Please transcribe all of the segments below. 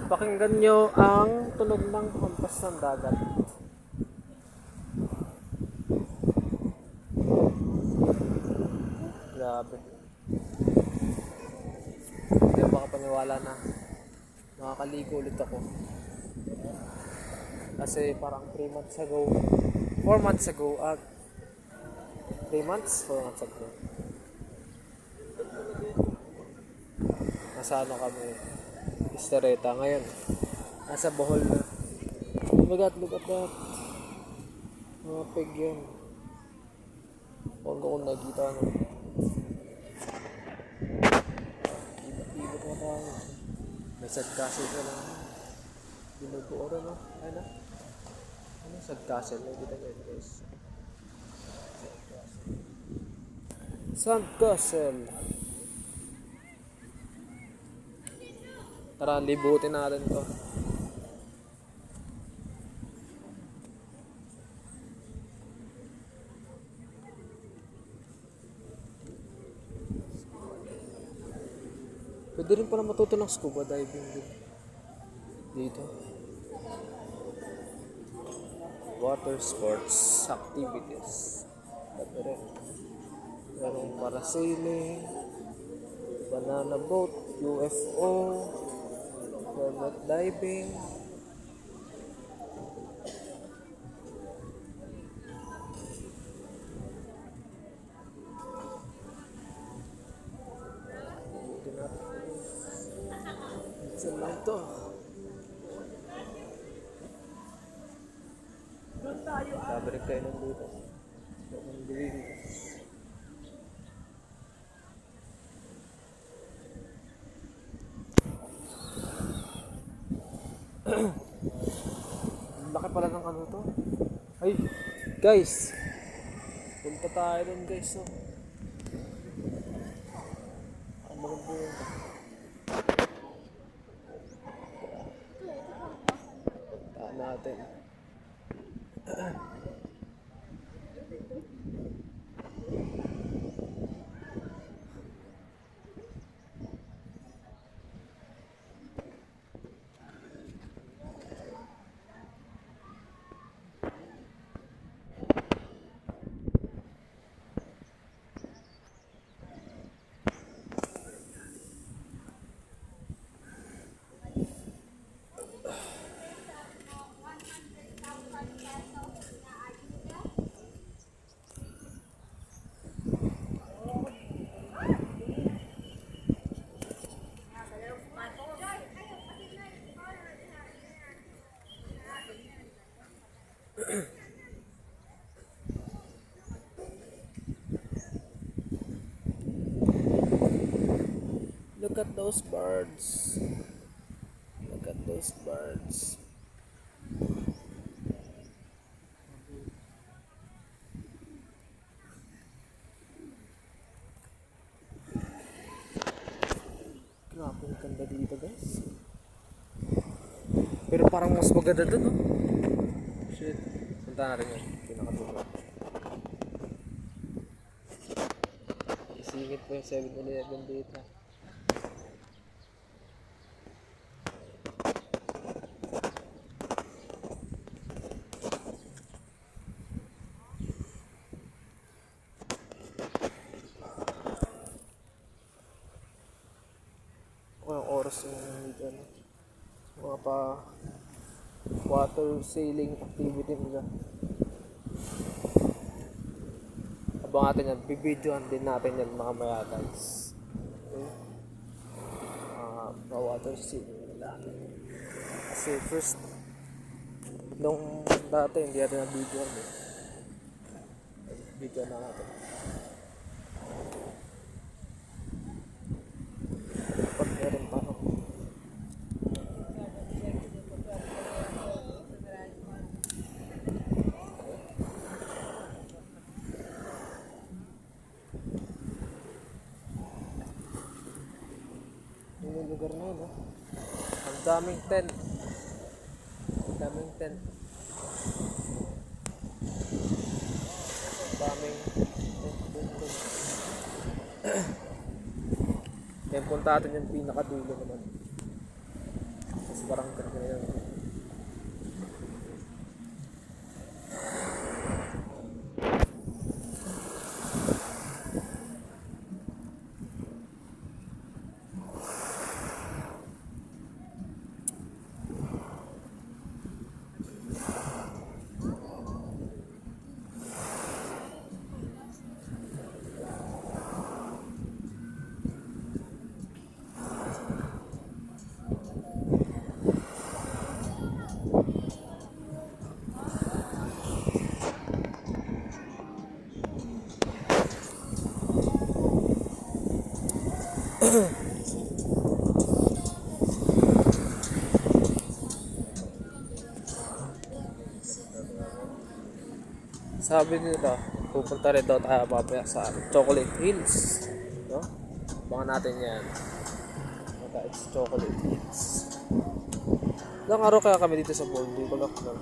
Pakinggan nyo ang tunog ng hampas ng dagat. Grabe. Hindi ako makapaniwala na makakaligo ulit ako. Kasi parang 3 months ago, 4 months ago, 3 months, 4 months ago. Nasa ano kami, Istereta. Ngayon, nasa Bohol na. Oh my God, look at that. Mga pig yun. Huwag akong nakita ano. Ibot na tayo. May sadkasel ka lang. Binubuo rin no? Ano? Ano sadkasel? Nakikita nyo yun guys. Sandcastle. Tara, libutin natin to. Pwede rin pala matuto ng scuba diving dito. Water sports activities. Pwede rin. Merong parasailing, banana boat, UFO, mermaid diving. Saan lang ito? Sabi rin kayo nandito. Laki pala ng ano to. Ay, guys. Punta tayo dun guys. Oh. Ano ba po yun? Puntaan natin. Look at those birds. Look at those birds. Grabe ang ganda dito guys. Pero parang mas maganda dun no? Shit. Punta na rin yun. Pinakatulog. Isingit po yung 7-Eleven dito. Ang oras yung dito ano? Mga pa water sailing activity nila. Abang natin yan, bibidyoan din natin yan mamaya guys. Okay? Water sailing nila. Kasi first nung dati hindi natin nabidyoan eh. Bidyoan na natin. Dapat meron pa no? Yung lugar na yun, ang daming tent. Ang daming tent. Ang daming tent. Kaya punta natin yung pinakadulo naman. Tapos parang ganyan. Sabi nila, pupunta rin daw tayo mamaya sa Chocolate Hills. No? Abangan natin yan. Punta sa Chocolate Hills. Ilang araw kaya kami dito sa Bondi? Wala ko lang.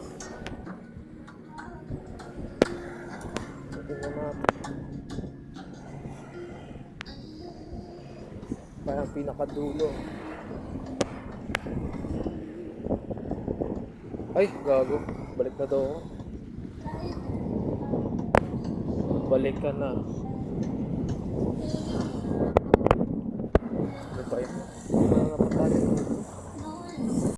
Tingnan natin. Kaya ang pinakadulo. Ay, gago. Balik na daw ako. Balik ka na. Ano ba yun?